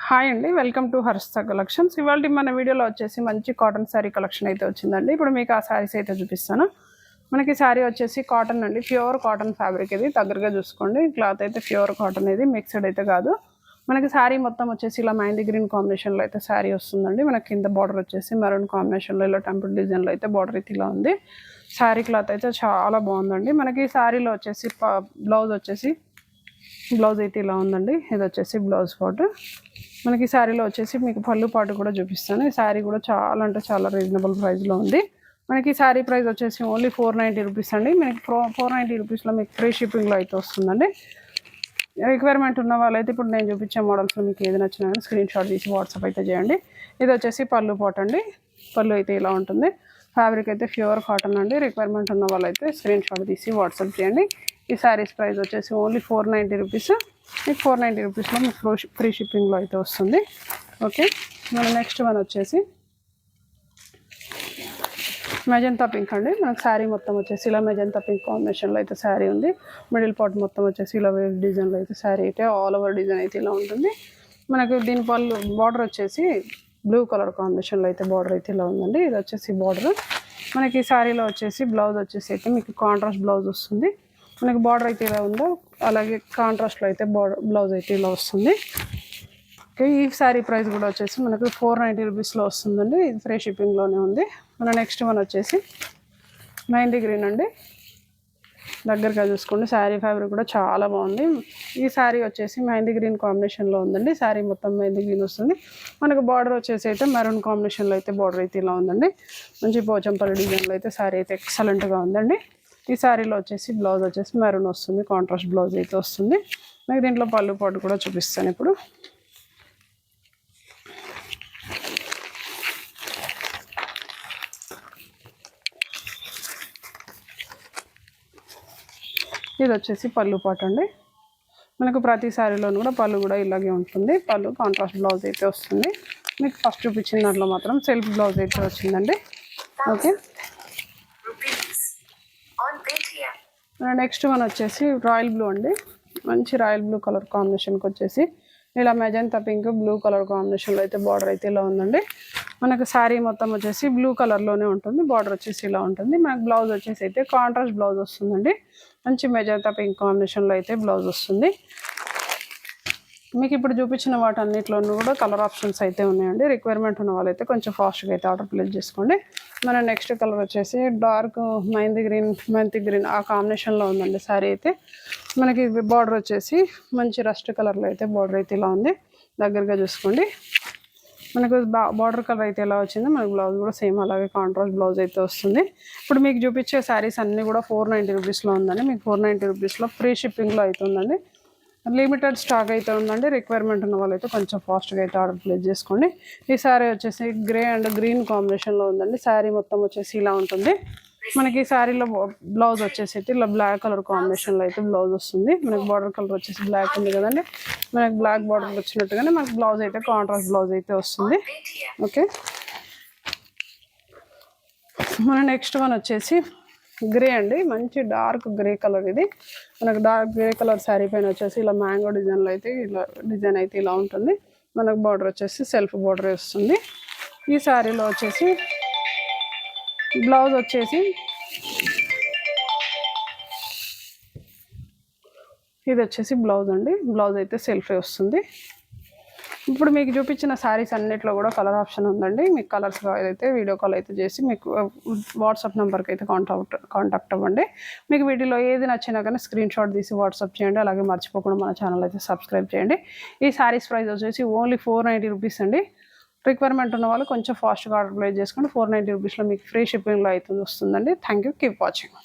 Hi అండి, welcome to Harshita collections. ఇవాళ మన వీడియోలో వచ్చేసి మంచి కాటన్ శారీ కలెక్షన్ అయితే వచ్చిందండి. ఇప్పుడు మీకు ఆ శారీస్ అయితే చూపిస్తాను. మనకి శారీ వచ్చేసి కాటన్ అండి, ప్యూర్ కాటన్ ఫ్యాబ్రిక్. ఇది దగ్గరగా చూసుకోండి. క్లాత్ అయితే ప్యూర్ కాటన్, ఇది మిక్స్డ్ అయితే కాదు. మనకి శారీ మొత్తం వచ్చేసి ఇలా మైందీ గ్రీన్ కాంబినేషన్లో అయితే శారీ వస్తుందండి. మనకి కింద బార్డర్ వచ్చేసి మెరూన్ కాంబినేషన్లో ఇలా టెంపుల్ డిజైన్లో అయితే బార్డర్ అయితే ఇలా ఉంది. శారీ క్లాత్ అయితే చాలా బాగుందండి. మనకి శారీలో వచ్చేసి బ్లౌజ్ అయితే ఇలా ఉందండి. ఇది వచ్చేసి బ్లౌజ్ పార్ట్. మనకి శారీలో వచ్చేసి మీకు పళ్ళు పాటు కూడా చూపిస్తాను. ఈ శారీ కూడా చాలా అంటే చాలా రీజనబుల్ ప్రైస్లో ఉంది. మనకి శారీ ప్రైస్ వచ్చేసి ఓన్లీ 490 రూపీస్ అండి. మనకి 490 రూపీస్లో మీకు ఫ్రీ షిప్పింగ్లో అయితే వస్తుందండి. రిక్వైర్మెంట్ ఉన్న వాళ్ళైతే ఇప్పుడు నేను చూపించే మోడల్స్లో మీకు ఏది నచ్చినా కానీ స్క్రీన్ షాట్ తీసి వాట్సాప్ అయితే చేయండి. ఇది వచ్చేసి పళ్ళు పాట్ అండి. పళ్ళు అయితే ఇలా ఉంటుంది. ఫ్యాబ్రిక్ అయితే ప్యూర్ కాటన్ అండి. రిక్వైర్మెంట్ ఉన్న వాళ్ళైతే స్క్రీన్ షాట్ తీసి వాట్సాప్ చేయండి. ఈ శారీస్ ప్రైస్ వచ్చేసి ఓన్లీ 490 రూపీస్. మీకు 490 రూపీస్లో మీకు ఫ్రీ షిప్పింగ్లో అయితే వస్తుంది. ఓకే, మన నెక్స్ట్ వన్ వచ్చేసి మెజంతా పింక్ అండి. మనకు శారీ మొత్తం వచ్చేసి ఇలా మెజంతా పింక్ కాంబినేషన్లో అయితే శారీ ఉంది. మిడిల్ పార్ట్ మొత్తం వచ్చేసి ఇలా వేవ్ డిజైన్లో అయితే శారీ అయితే ఆల్ ఓవర్ డిజైన్ అయితే ఇలా ఉంటుంది. మనకు దీని పళ్ళు బార్డర్ వచ్చేసి బ్లూ కలర్ కాంబినేషన్లో అయితే బార్డర్ అయితే ఇలా ఉందండి. ఇది వచ్చేసి బార్డర్. మనకి శారీలో వచ్చేసి బ్లౌజ్ వచ్చేసి అయితే మీకు కాంట్రాస్ట్ బ్లౌజ్ వస్తుంది. మనకి బార్డర్ అయితే ఇలా ఉందో అలాగే కాంట్రాస్ట్లో అయితే బ్లౌజ్ అయితే ఇలా వస్తుంది. ఓకే, ఈ శారీ ప్రైస్ కూడా వచ్చేసి మనకు 490 రూపీస్లో వస్తుందండి. ఇది ఫ్రీ షిప్పింగ్లోనే ఉంది. మన నెక్స్ట్ వన్ వచ్చేసి మెహందీ గ్రీన్ అండి. దగ్గరగా చూసుకోండి. శారీ ఫ్యాబ్రిక్ కూడా చాలా బాగుంది. ఈ శారీ వచ్చేసి మెహందీ గ్రీన్ కాంబినేషన్లో ఉందండి. శారీ మొత్తం మెహందీ గ్రీన్ వస్తుంది. మనకు బార్డర్ వచ్చేసి అయితే మెరూన్ కాంబినేషన్లో అయితే బార్డర్ అయితే ఇలా ఉందండి. మంచి పోచంపల్లి డిజైన్లో అయితే శారీ అయితే ఎక్సలెంట్గా ఉందండి. ఈ శారీలో వచ్చేసి బ్లౌజ్ వచ్చేసి మెరూన్ వస్తుంది. కాంట్రాస్ట్ బ్లౌజ్ అయితే వస్తుంది. మీకు దీంట్లో పళ్ళు పాటు కూడా చూపిస్తాను ఇప్పుడు. ఇది వచ్చేసి పళ్ళు పాటు అండి. మనకు ప్రతి శారీలోనూ కూడా పళ్ళు కూడా ఇలాగే ఉంటుంది. పళ్ళు కాంట్రాస్ట్ బ్లౌజ్ అయితే వస్తుంది. మీకు ఫస్ట్ చూపించిన దాంట్లో మాత్రం సెల్ఫ్ బ్లౌజ్ అయితే వచ్చిందండి. ఓకే, నెక్స్ట్ వన్ వచ్చేసి రాయల్ బ్లూ అండి. మంచి రాయల్ బ్లూ కలర్ కాంబినేషన్కి వచ్చేసి ఇలా మెజంతా పింక్ బ్లూ కలర్ కాంబినేషన్లో అయితే బార్డర్ అయితే ఇలా ఉందండి. మనకు శారీ మొత్తం వచ్చేసి బ్లూ కలర్లోనే ఉంటుంది. బార్డర్ వచ్చేసి ఇలా ఉంటుంది. మనకు బ్లౌజ్ వచ్చేసి అయితే కాంట్రాస్ట్ బ్లౌజ్ వస్తుందండి. మంచి మెజంతా పింక్ కాంబినేషన్లో అయితే బ్లౌజ్ వస్తుంది. మీకు ఇప్పుడు చూపించిన వాటన్నిటిలోనూ కూడా కలర్ ఆప్షన్స్ అయితే ఉన్నాయండి. రిక్వైర్మెంట్ ఉన్న వాళ్ళైతే కొంచెం ఫాస్ట్గా అయితే ఆర్డర్ ప్లేస్ చేసుకోండి. మన నెక్స్ట్ కలర్ వచ్చేసి డార్క్ మెంతి గ్రీన్ ఆ కాంబినేషన్లో ఉందండి శారీ అయితే. మనకి బార్డర్ వచ్చేసి మంచి రస్ట్ కలర్లో అయితే బార్డర్ అయితే ఇలా ఉంది. దగ్గరగా చూసుకోండి. మనకు బార్డర్ కలర్ అయితే ఎలా వచ్చిందో మనకు బ్లౌజ్ కూడా సేమ్ అలాగే కాంట్రాస్ట్ బ్లౌజ్ అయితే వస్తుంది. ఇప్పుడు మీకు చూపించే శారీస్ అన్నీ కూడా 490 రూపీస్లో ఉందండి. మీకు 490 రూపీస్లో ఫ్రీ షిప్పింగ్లో అయితే ఉందండి. లిమిటెడ్ స్టాక్ అయితే ఉందండి. రిక్వైర్మెంట్ ఉన్న వాళ్ళైతే కొంచెం ఫాస్ట్గా అయితే ఆర్డర్ ప్లేస్ చేసుకోండి. ఈ శారీ వచ్చేసి గ్రే అండ్ గ్రీన్ కాంబినేషన్లో ఉందండి. శారీ మొత్తం వచ్చేసి ఇలా ఉంటుంది. మనకి ఈ శారీలో బ్లౌజ్ వచ్చేసి అయితే ఇలా బ్లాక్ కలర్ కాంబినేషన్లో అయితే బ్లౌజ్ వస్తుంది. మనకి బార్డర్ కలర్ వచ్చేసి బ్లాక్ ఉంది కదండి. మనకి బ్లాక్ బార్డర్ వచ్చినట్టుగానే మనకి బ్లౌజ్ అయితే కాంట్రాస్ట్ బ్లౌజ్ అయితే వస్తుంది. ఓకే, మన నెక్స్ట్ వన్ వచ్చేసి గ్రే అండి. మంచి డార్క్ గ్రే కలర్. ఇది మనకు డార్క్ గ్రే కలర్ శారీ పైన వచ్చేసి ఇలా మ్యాంగో డిజైన్లో అయితే ఇలా డిజైన్ అయితే ఇలా ఉంటుంది. మనకు బార్డర్ వచ్చేసి సెల్ఫ్ బార్డర్ వస్తుంది. ఈ శారీలో వచ్చేసి బ్లౌజ్ వచ్చేసి ఇది వచ్చేసి బ్లౌజ్ అండి. బ్లౌజ్ అయితే సెల్ఫే వస్తుంది. ఇప్పుడు మీకు చూపించిన శారీస్ అన్నిట్లో కూడా కలర్ ఆప్షన్ ఉందండి. మీకు కలర్స్ అయితే వీడియో కాల్ అయితే చేసి మీకు వాట్సాప్ నెంబర్కి అయితే కాంటాక్ట్ అవ్వండి. మీకు వీటిలో ఏది నచ్చినా కానీ స్క్రీన్ షాట్ తీసి వాట్సాప్ చేయండి. అలాగే మర్చిపోకుండా మన ఛానల్ అయితే సబ్స్క్రైబ్ చేయండి. ఈ శారీస్ ప్రైస్ వచ్చేసి ఓన్లీ 490 రూపీస్ అండి. రిక్వైర్మెంట్ ఉన్న వాళ్ళు కొంచెం ఫాస్ట్గా ఆర్డర్ ప్లేస్ చేసుకోండి. 490 రూపీస్లో మీకు ఫ్రీ షిప్పింగ్లో అయితే వస్తుందండి. Thank you, keep watching.